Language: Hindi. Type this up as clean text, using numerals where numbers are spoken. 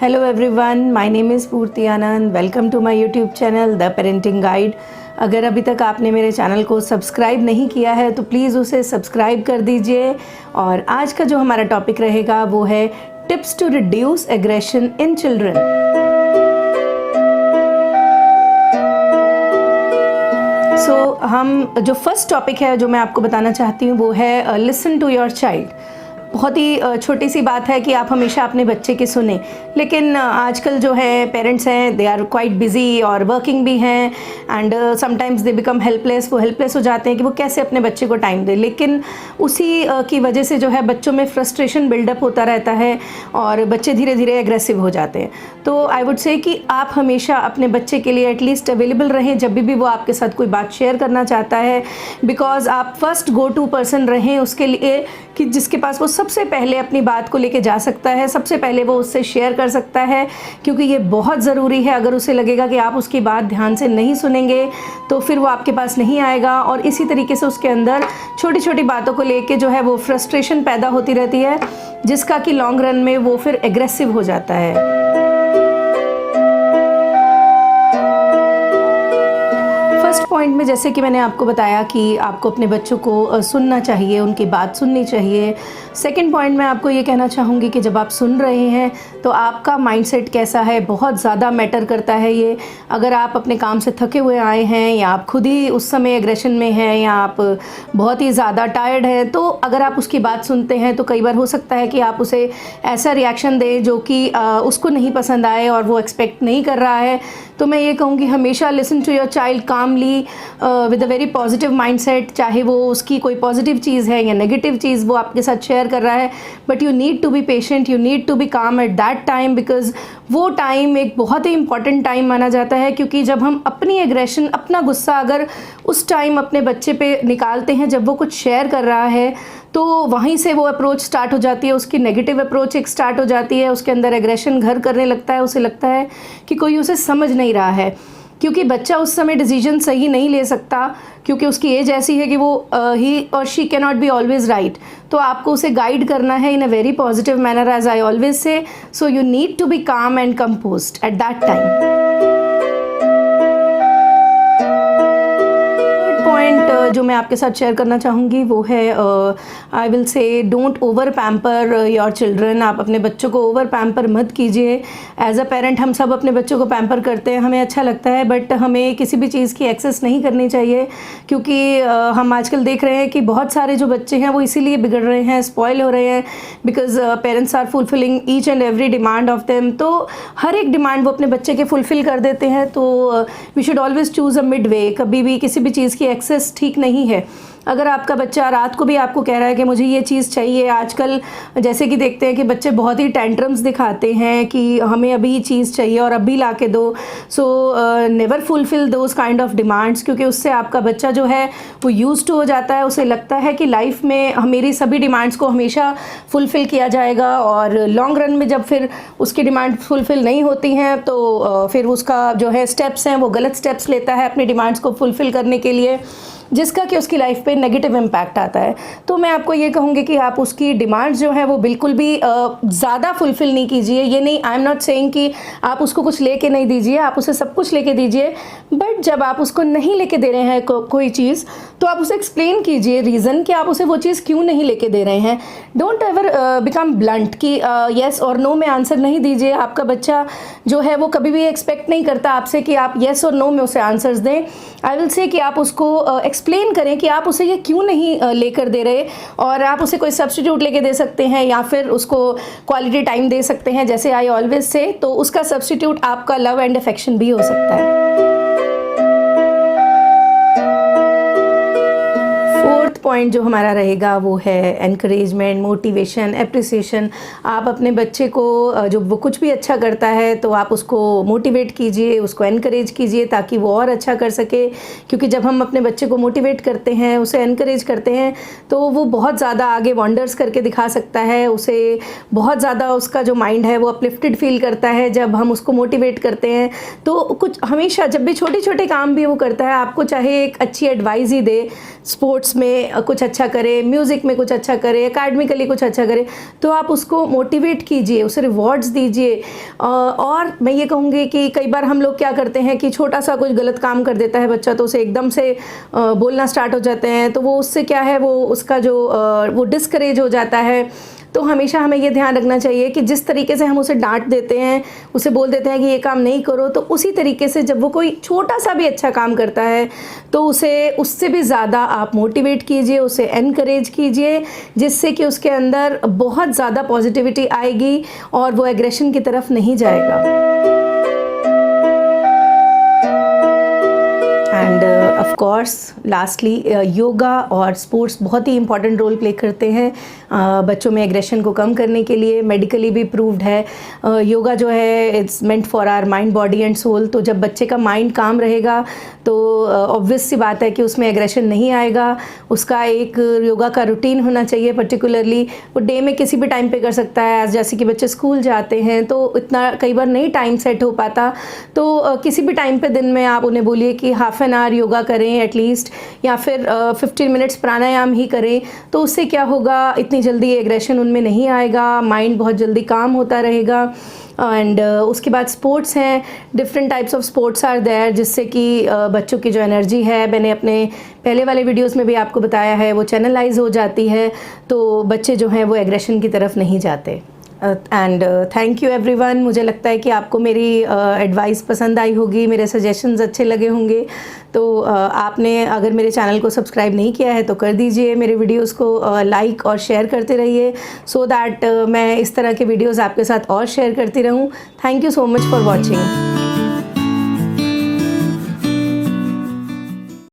Hello everyone, my name is Purti Anand. Welcome to my YouTube channel the parenting guide. अगर अभी तक आपने मेरे चैनल को सब्सक्राइब नहीं किया है तो प्लीज़ उसे सब्सक्राइब कर दीजिए। और आज का जो हमारा टॉपिक रहेगा वो है tips to reduce aggression in children. हम जो फर्स्ट टॉपिक है जो मैं आपको बताना चाहती हूँ वो है लिसन टू योर चाइल्ड। बहुत ही छोटी सी बात है कि आप हमेशा अपने बच्चे की सुने, लेकिन आजकल जो है पेरेंट्स हैं दे आर क्वाइट बिजी और वर्किंग भी हैं and sometimes they become helpless. वो हेल्पलेस हो जाते हैं कि वो कैसे अपने बच्चे को टाइम दें, लेकिन उसी की वजह से जो है बच्चों में फ्रस्ट्रेशन बिल्डअप होता रहता है और बच्चे धीरे धीरे एग्रेसिव हो जाते हैं। तो आई वुड से कि आप हमेशा अपने बच्चे के लिए एटलीस्ट अवेलेबल रहें जब भी वो आपके साथ कोई बात शेयर करना चाहता है, बिकॉज आप फर्स्ट गो टू पर्सन रहें उसके लिए कि जिसके पास वो सबसे पहले अपनी बात को लेके जा सकता है, सबसे पहले वो उससे शेयर कर सकता है, क्योंकि ये बहुत ज़रूरी है। अगर उसे लगेगा कि आप उसकी बात ध्यान से नहीं सुनेंगे तो फिर वो आपके पास नहीं आएगा और इसी तरीके से उसके अंदर छोटी छोटी बातों को लेके जो है वो फ्रस्ट्रेशन पैदा होती रहती है, जिसका कि लॉन्ग रन में वो फिर एग्रेसिव हो जाता है। पॉइंट में जैसे कि मैंने आपको बताया कि आपको अपने बच्चों को सुनना चाहिए, उनकी बात सुननी चाहिए। सेकंड पॉइंट मैं आपको ये कहना चाहूँगी कि जब आप सुन रहे हैं तो आपका माइंडसेट कैसा है, बहुत ज़्यादा मैटर करता है ये। अगर आप अपने काम से थके हुए आए हैं या आप खुद ही उस समय एग्रेशन में हैं या आप बहुत ही ज़्यादा टायर्ड हैं, तो अगर आप उसकी बात सुनते हैं तो कई बार हो सकता है कि आप उसे ऐसा रिएक्शन दें जो कि उसको नहीं पसंद आए और वो एक्सपेक्ट नहीं कर रहा है। तो मैं ये कहूँगी हमेशा listen to your child calmly with a very positive mindset. चाहे वो उसकी कोई पॉजिटिव चीज़ है या नेगेटिव चीज़ वो आपके साथ शेयर कर रहा है, but you need to be patient, you need to be calm at that time, because वो टाइम एक बहुत ही इंपॉर्टेंट टाइम माना जाता है। क्योंकि जब हम अपनी एग्रेशन, अपना गुस्सा अगर उस टाइम अपने बच्चे पे निकालते हैं जब वो कुछ शेयर कर रहा है, तो वहीं से वो अप्रोच स्टार्ट हो जाती है, उसकी नेगेटिव अप्रोच एक स्टार्ट हो जाती है, उसके अंदर एग्रेशन घर करने लगता है। उसे लगता है कि कोई उसे समझ नहीं रहा है, क्योंकि बच्चा उस समय डिसीजन सही नहीं ले सकता, क्योंकि उसकी एज ऐसी है कि वो ही और she can not be always right. तो आपको उसे गाइड करना है in a very positive manner, as I always say. So you need to be calm and composed at that time. जो मैं आपके साथ शेयर करना चाहूँगी वो है I will say don't over pamper your children. आप अपने बच्चों को ओवर पैम्पर मत कीजिए। एज अ पेरेंट हम सब अपने बच्चों को पैम्पर करते हैं, हमें अच्छा लगता है, बट हमें किसी भी चीज़ की एक्सेस नहीं करनी चाहिए। क्योंकि हम आजकल देख रहे हैं कि बहुत सारे जो बच्चे हैं वो इसीलिए बिगड़ रहे हैं, स्पॉइल हो रहे हैं, because parents are fulfilling each and every demand of them. तो हर एक डिमांड वो अपने बच्चे के फुलफिल कर देते हैं। तो we should always choose a mid way. कभी भी किसी भी चीज़ की एक्सेस ठीक नहीं है। अगर आपका बच्चा रात को भी आपको कह रहा है कि मुझे ये चीज़ चाहिए, आजकल जैसे कि देखते हैं कि बच्चे बहुत ही टेंट्रम्स दिखाते हैं कि हमें अभी ये चीज़ चाहिए और अभी ला के दो। So never fulfil those kind of demands, क्योंकि उससे आपका बच्चा जो है वो यूज्ड टू हो जाता है। उसे लगता है कि लाइफ में मेरी सभी डिमांड्स को हमेशा फुलफ़िल किया जाएगा, और लॉन्ग रन में जब फिर उसकी डिमांड फुलफ़िल नहीं होती हैं तो फिर उसका जो है स्टेप्स हैं वो गलत स्टेप्स लेता है अपनी डिमांड्स को फुलफ़िल करने के लिए, जिसका कि उसकी लाइफ पे नेगेटिव इम्पैक्ट आता है। तो मैं आपको ये कहूँगी कि आप उसकी डिमांड्स जो है वो बिल्कुल भी ज़्यादा फुलफ़िल नहीं कीजिए। ये नहीं, आई एम नॉट सेइंग कि आप उसको कुछ लेके नहीं दीजिए, आप उसे सब कुछ लेके दीजिए, बट जब आप उसको नहीं लेके दे रहे हैं कोई चीज़, तो आप उसे एक्सप्लेन कीजिए रीज़न कि आप उसे वो चीज़ क्यों नहीं लेके दे रहे हैं। डोंट एवर बिकम ब्लंट कि येस और नो में आंसर नहीं दीजिए। आपका बच्चा जो है वो कभी भी एक्सपेक्ट नहीं करता आपसे कि आप येस और नो में उसे आंसर्स दें। आई विल से कि आप उसको एक्सप्लेन करें कि आप उसे ये क्यों नहीं लेकर दे रहे, और आप उसे कोई सब्स्टिट्यूट लेके दे सकते हैं या फिर उसको क्वालिटी टाइम दे सकते हैं, जैसे आई ऑलवेज से। तो उसका सब्स्टिट्यूट आपका लव एंड अफेक्शन भी हो सकता है। पॉइंट जो हमारा रहेगा वो है एनकरेजमेंट, मोटिवेशन, एप्रिसिएशन। आप अपने बच्चे को जो वो कुछ भी अच्छा करता है तो आप उसको मोटिवेट कीजिए, उसको एनकरेज कीजिए ताकि वो और अच्छा कर सके। क्योंकि जब हम अपने बच्चे को मोटिवेट करते हैं, उसे एनकरेज करते हैं, तो वो बहुत ज़्यादा आगे वंडर्स करके दिखा सकता है। उसे बहुत ज़्यादा उसका जो माइंड है वो अपलिफ्टेड फील करता है जब हम उसको मोटिवेट करते हैं। तो कुछ हमेशा जब भी छोटे छोटे काम भी वो करता है, आपको चाहे एक अच्छी एडवाइस ही दे स्पोर्ट्स में कुछ अच्छा करे, म्यूज़िक में कुछ अच्छा करे, एकेडमिकली कुछ अच्छा करे, तो आप उसको मोटिवेट कीजिए, उसे रिवॉर्ड्स दीजिए। और मैं ये कहूँगी कि कई बार हम लोग क्या करते हैं कि छोटा सा कुछ गलत काम कर देता है बच्चा, तो उसे एकदम से बोलना स्टार्ट हो जाते हैं, तो वो उससे क्या है, वो उसका जो वो डिस्करेज हो जाता है। तो हमेशा हमें ये ध्यान रखना चाहिए कि जिस तरीके से हम उसे डांट देते हैं, उसे बोल देते हैं कि ये काम नहीं करो, तो उसी तरीके से जब वो कोई छोटा सा भी अच्छा काम करता है तो उसे उससे भी ज़्यादा आप मोटिवेट कीजिए, उसे एनकरेज कीजिए, जिससे कि उसके अंदर बहुत ज़्यादा पॉजिटिविटी आएगी और वो एग्रेशन की तरफ नहीं जाएगा। End of course lastly yoga और स्पोर्ट्स बहुत ही इंपॉर्टेंट रोल प्ले करते हैं बच्चों में एग्रेशन को कम करने के लिए। मेडिकली भी प्रूव्ड है। योगा जो है it's meant for our mind, body and soul. तो जब बच्चे का माइंड काम रहेगा तो ऑब्वियस सी बात है कि उसमें एग्रेशन नहीं आएगा। उसका एक योगा का रूटीन होना चाहिए, पर्टिकुलरली वो डे में किसी भी टाइम पे कर सकता है। जैसे कि बच्चे स्कूल जाते हैं तो इतना कई बार नहीं टाइम सेट हो पाता, तो किसी भी टाइम पे दिन में आप उन्हें बोलिए कि हाफ एन आवर योगा करें एटलीस्ट, या फिर 15 मिनट्स प्राणायाम ही करें। तो उससे क्या होगा, इतनी जल्दी एग्रेशन उनमें नहीं आएगा, माइंड बहुत जल्दी काम होता रहेगा। एंड उसके बाद स्पोर्ट्स हैं, different types of sports are there, जिससे कि बच्चों की जो एनर्जी है, मैंने अपने पहले वाले वीडियोस में भी आपको बताया है, वो चैनलाइज हो जाती है, तो बच्चे जो हैं वो एग्रेशन की तरफ नहीं जाते। And thank you everyone. मुझे लगता है कि आपको मेरी एडवाइस पसंद आई होगी, मेरे सजेशंस अच्छे लगे होंगे। तो आपने अगर मेरे चैनल को सब्सक्राइब नहीं किया है तो कर दीजिए, मेरे वीडियोस को लाइक और शेयर करते रहिए, सो दैट मैं इस तरह के वीडियोस आपके साथ और शेयर करती रहूं। Thank you so much for watching.